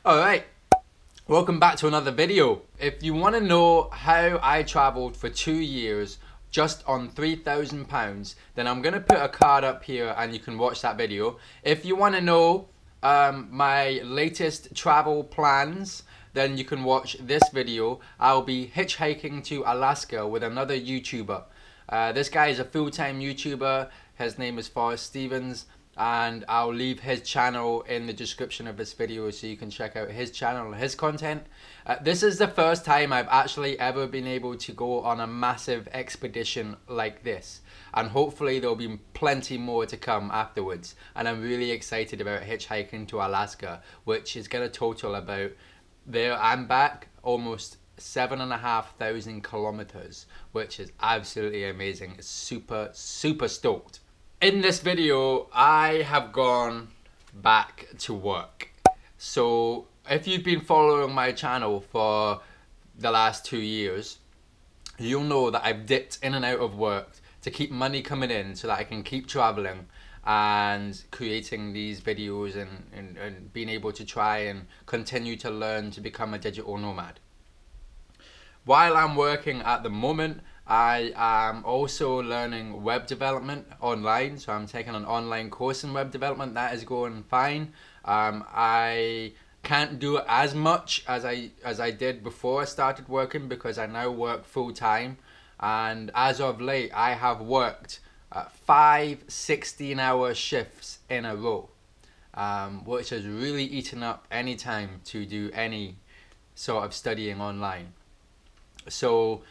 Alright, welcome back to another video. If you want to know how I travelled for 2 years just on £3,000, then I'm going to put a card up here and you can watch that video. If you want to know my latest travel plans, then you can watch this video. I'll be hitchhiking to Alaska with another YouTuber. This guy is a full-time YouTuber. His name is Forrest Stevens, and I'll leave his channel in the description of this video so you can check out his channel and his content. This is the first time I've actually ever been able to go on a massive expedition like this, and hopefully there'll be plenty more to come afterwards. And I'm really excited about hitchhiking to Alaska, which is going to total about, there and back, almost 7,500 kilometers, which is absolutely amazing. It's super stoked. In this video, I have gone back to work. So if you've been following my channel for the last 2 years, you'll know that I've dipped in and out of work to keep money coming in so that I can keep traveling and creating these videos and being able to try and continue to learn to become a digital nomad. While I'm working at the moment, I am also learning web development online. So I'm taking an online course in web development. That is going fine. I can't do as much as I did before I started working because I now work full time. And as of late, I have worked 5 16-hour shifts in a row, which has really eaten up any time to do any sort of studying online. So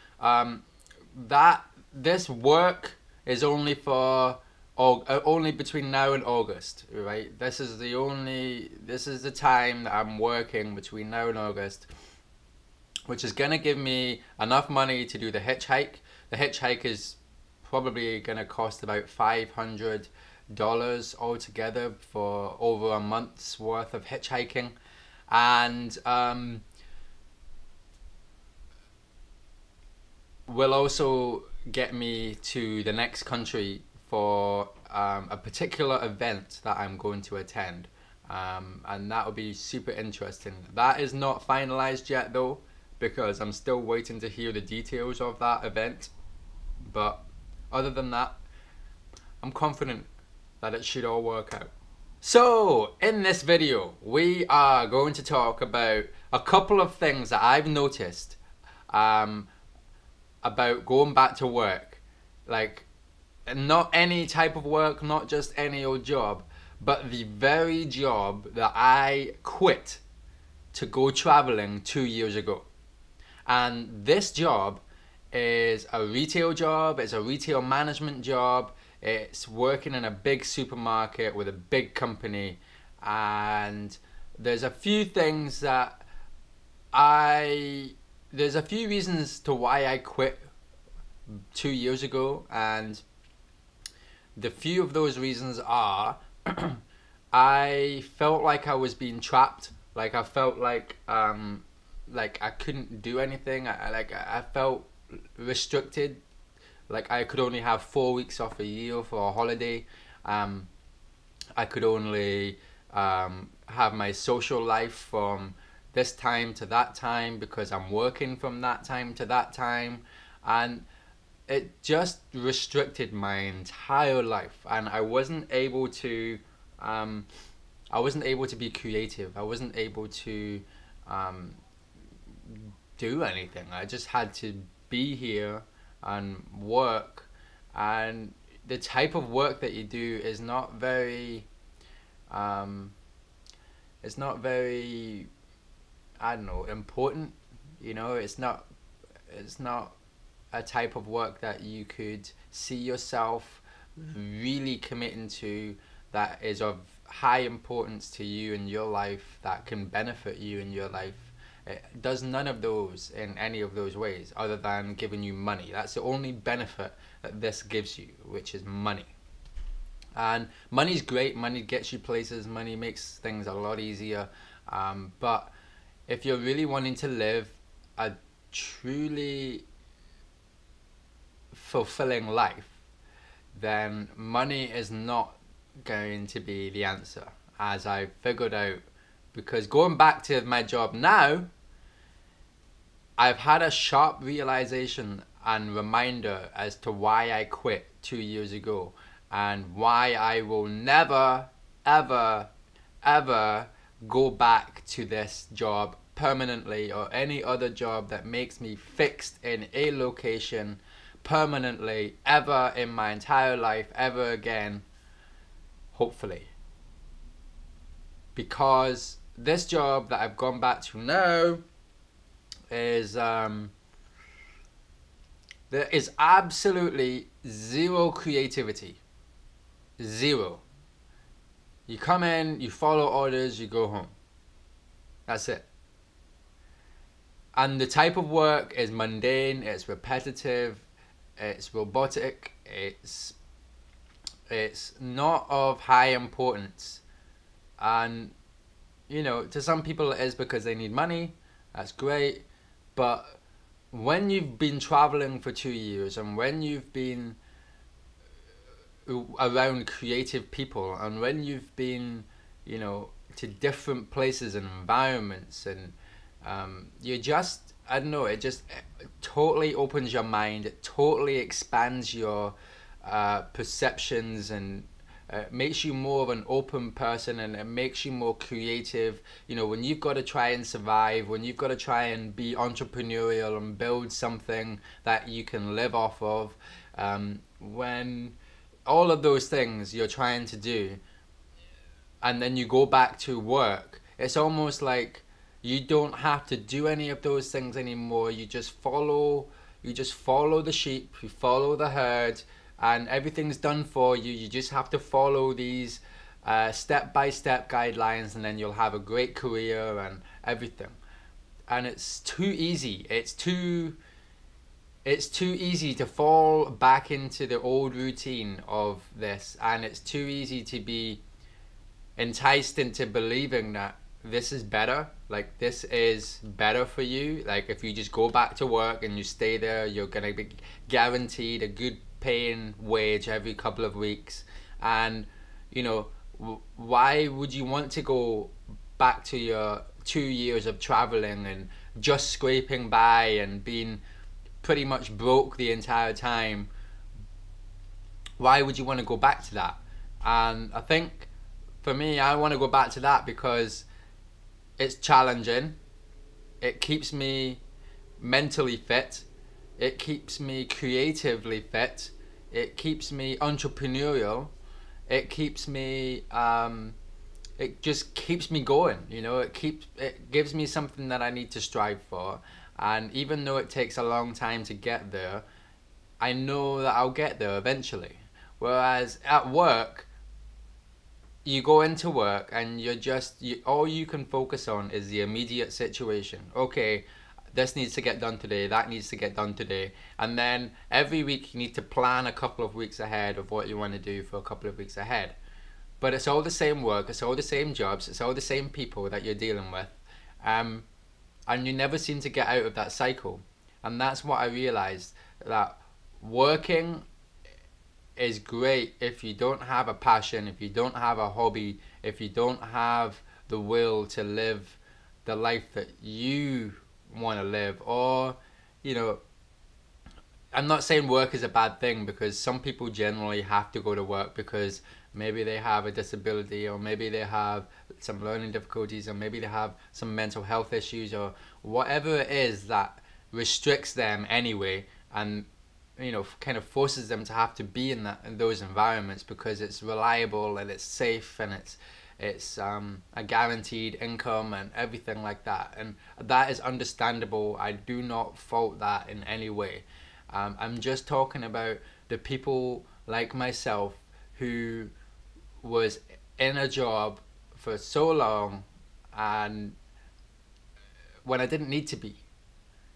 this work is only for only between now and August, right? This is the time that I'm working between now and August, which is gonna give me enough money to do the hitchhike. The hitchhike is probably gonna cost about $500 altogether for over a month's worth of hitchhiking, and will also get me to the next country for a particular event that I'm going to attend, and that will be super interesting. That is not finalized yet though, because I'm still waiting to hear the details of that event, but other than that, I'm confident that it should all work out. So in this video, we are going to talk about a couple of things that I've noticed about going back to work. Like, not any type of work, not just any old job, but the very job that I quit to go traveling 2 years ago. And this job is a retail job, it's a retail management job, it's working in a big supermarket with a big company, and there's a few things that there's a few reasons to why I quit 2 years ago, and the few of those reasons are I felt like I was being trapped. Like, I felt like I couldn't do anything. I felt restricted. Like, I could only have 4 weeks off a year for a holiday. I could only have my social life from this time to that time because I'm working from that time to that time, and it just restricted my entire life, and I wasn't able to be creative. I wasn't able to do anything. I just had to be here and work, and the type of work that you do is not very I don't know, important. You know, it's not a type of work that you could see yourself really committing to, that is of high importance to you in your life, that can benefit you in your life. It does none of those in any of those ways other than giving you money. That's the only benefit that this gives you, which is money. And money's great, money gets you places, money makes things a lot easier, but if you're really wanting to live a truly fulfilling life, then money is not going to be the answer, as I figured out because going back to my job now, I've had a sharp realization and reminder as to why I quit 2 years ago, and why I will never, ever, ever go back to this job permanently, or any other job that makes me fixed in a location permanently, ever in my entire life, ever again, hopefully. Because this job that I've gone back to now is there is absolutely zero creativity. Zero. You come in, you follow orders, you go home. That's it. And the type of work is mundane, it's repetitive, it's robotic, it's not of high importance. And, you know, to some people it is because they need money. That's great. But when you've been traveling for 2 years, and when you've been around creative people, and when you've been, you know, to different places and environments, and you just, I don't know, it totally opens your mind, it totally expands your perceptions, and makes you more of an open person, and it makes you more creative. You know, when you've got to try and survive, when you've got to try and be entrepreneurial and build something that you can live off of, when all of those things you're trying to do, and then you go back to work, it's almost like you don't have to do any of those things anymore. You just follow the sheep, you follow the herd, and everything's done for you. You just have to follow these step-by-step guidelines, and then you'll have a great career and everything. And it's too easy. It's too easy to fall back into the old routine of this, and it's too easy to be enticed into believing that this is better, like this is better for you. Like if you just go back to work and you stay there, you're gonna be guaranteed a good paying wage every couple of weeks. And you know, why would you want to go back to your 2 years of traveling and just scraping by and being pretty much broke the entire time? Why would you want to go back to that? And I think for me, I want to go back to that because it's challenging, it keeps me mentally fit, it keeps me creatively fit, it keeps me entrepreneurial, it keeps me it just keeps me going, you know. It gives me something that I need to strive for, and even though it takes a long time to get there, I know that I'll get there eventually. Whereas at work, you go into work and all you can focus on is the immediate situation. Okay, this needs to get done today, that needs to get done today. And then every week you need to plan a couple of weeks ahead of what you want to do for a couple of weeks ahead. But it's all the same work, it's all the same jobs, it's all the same people that you're dealing with. And you never seem to get out of that cycle. And that's what I realized, that working is great if you don't have a passion, if you don't have a hobby, if you don't have the will to live the life that you want to live. Or, you know, I'm not saying work is a bad thing, because some people generally have to go to work because maybe they have a disability, or maybe they have some learning difficulties, or maybe they have some mental health issues, or whatever it is that restricts them anyway, and you know, kind of forces them to have to be in those environments because it's reliable and it's safe and it's a guaranteed income and everything like that. And that is understandable. I do not fault that in any way. I'm just talking about the people like myself who was in a job for so long, and when I didn't need to be.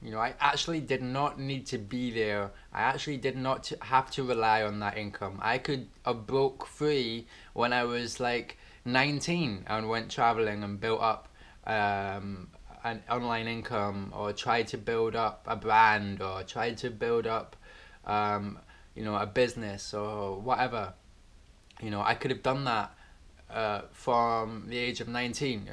You know, I actually did not need to be there. I actually did not have to rely on that income. I could have broke free when I was like 19 and went traveling and built up an online income, or tried to build up a brand, or tried to build up you know, a business or whatever. You know, I could have done that from the age of 19.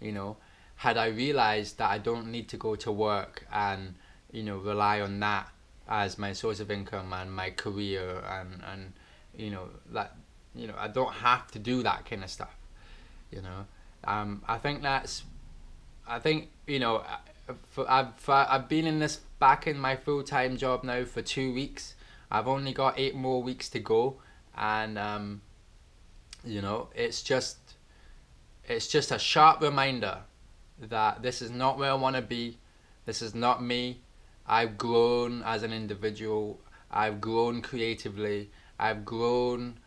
you know, had I realized that I don't need to go to work and, you know, rely on that as my source of income and my career, and you know, that, you know, I don't have to do that kind of stuff, you know. I think, you know, I've been in this, back in my full-time job now for 2 weeks. I've only got 8 more weeks to go, and you know, it's just a sharp reminder that this is not where I want to be. This is not me. I've grown as an individual. I've grown creatively. I've grown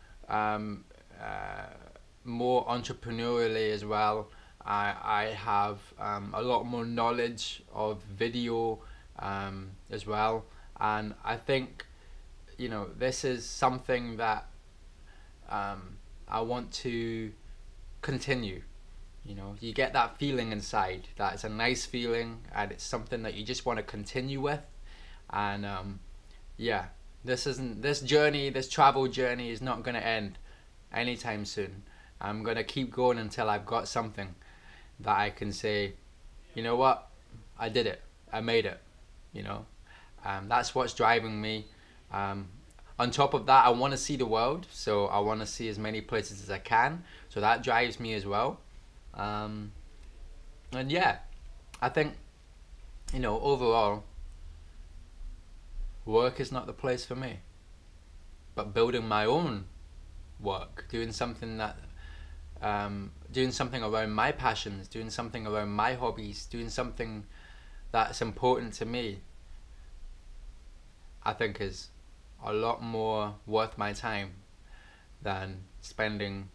more entrepreneurially as well. I have a lot more knowledge of video as well, and I think, you know, this is something that I want to continue. You know, you get that feeling inside that it's a nice feeling, and it's something that you just want to continue with. And yeah, this travel journey is not going to end anytime soon. I'm going to keep going until I've got something that I can say, you know what, I did it, I made it, you know. That's what's driving me. On top of that, I want to see the world, so I want to see as many places as I can, so that drives me as well. And yeah, I think, you know, overall, work is not the place for me, but building my own work, doing something that doing something around my passions, doing something around my hobbies, doing something that's important to me, I think is a lot more worth my time than spending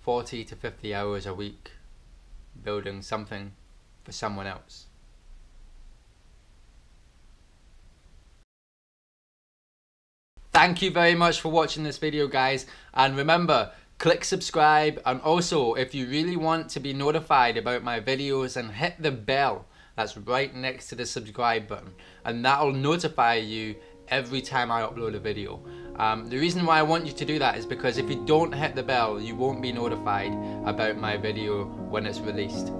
40 to 50 hours a week building something for someone else. Thank you very much for watching this video, guys, and remember, click subscribe, and also if you really want to be notified about my videos, and hit the bell that's right next to the subscribe button, and that'll notify you every time I upload a video. The reason why I want you to do that is because if you don't hit the bell, you won't be notified about my video when it's released.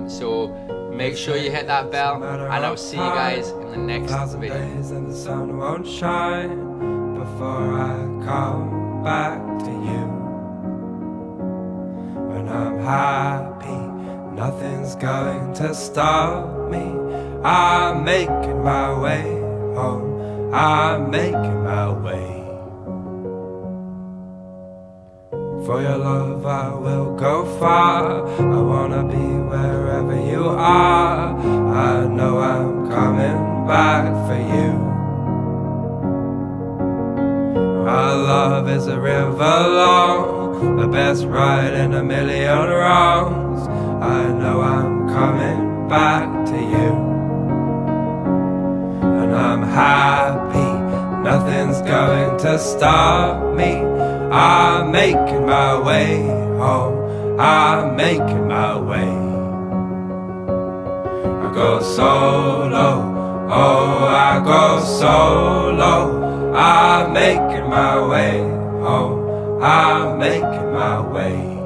So make sure you hit that bell, and I'll see you guys in the next video. And the sun won't shine before I come back to you. When I'm happy, nothing's going to stop me. I'm making my way home. I'm making my way. For your love I will go far. I wanna be wherever you are. I know I'm coming back for you. Our love is a river long, the best ride in a million wrongs. I know I'm coming back to you. And I'm happy, nothing's going to stop me. I'm making my way home. I'm making my way. I go solo, oh I go solo. I'm making my way home. I'm making my way.